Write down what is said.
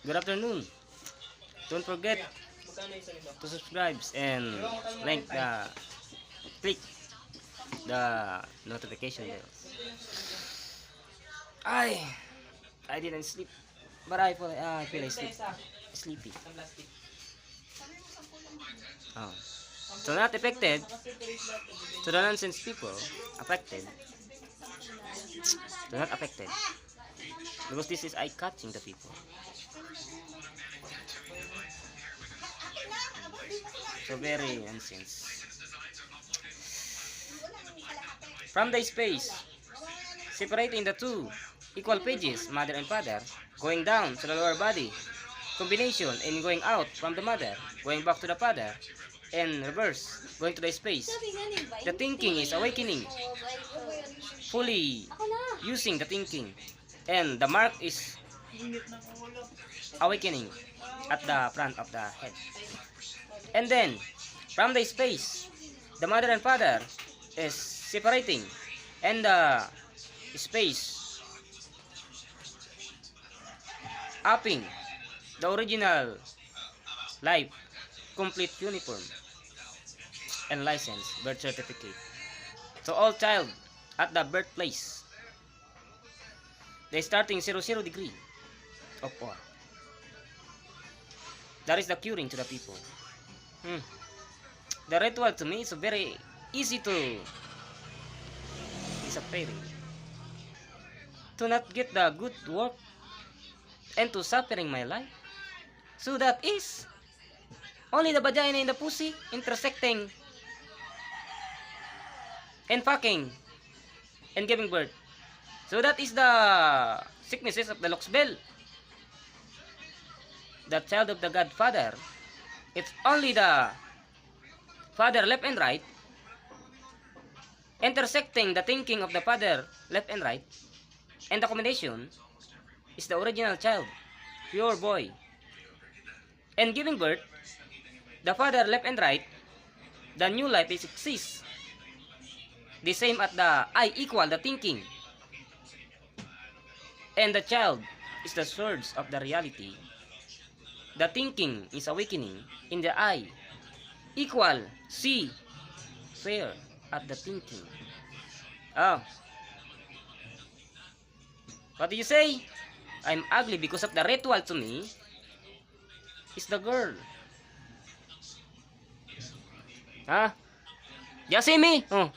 good afternoon. Don't forget to subscribe and click the notification bell. I didn't sleep, but I feel sleepy. Oh. So not affected. So the nonsense people affected. So not affected. Because this is eye-catching the people. So very nonsense. From the space, separating the two equal pages, mother and father, going down to the lower body, combination and going out from the mother, going back to the father, and reverse, going to the space. The thinking is awakening, fully using the thinking, and the mark is awakening at the front of the head. And then, from the space, the mother and father is separating, and the space upping the original life, complete uniform, and license, birth certificate. So all child at the birthplace, they starting 00 degree of war. That is the curing to the people. The ritual to me is very easy to disappearing. To not get the good work and to suffering my life. So that is only the vagina and the pussy intersecting and fucking and giving birth. So that is the sicknesses of the Luxbel. The child of the Godfather. It's only the father left and right intersecting the thinking of the father left and right, and the combination is the original child, pure boy. And giving birth, the father left and right, the new life is exists. The same at the I equal the thinking. And the child is the source of the reality. The thinking is awakening in the I equal see fair at the thinking. Oh. What do you say? I'm ugly because of the ritual to me is the girl. Huh? You see me? Oh.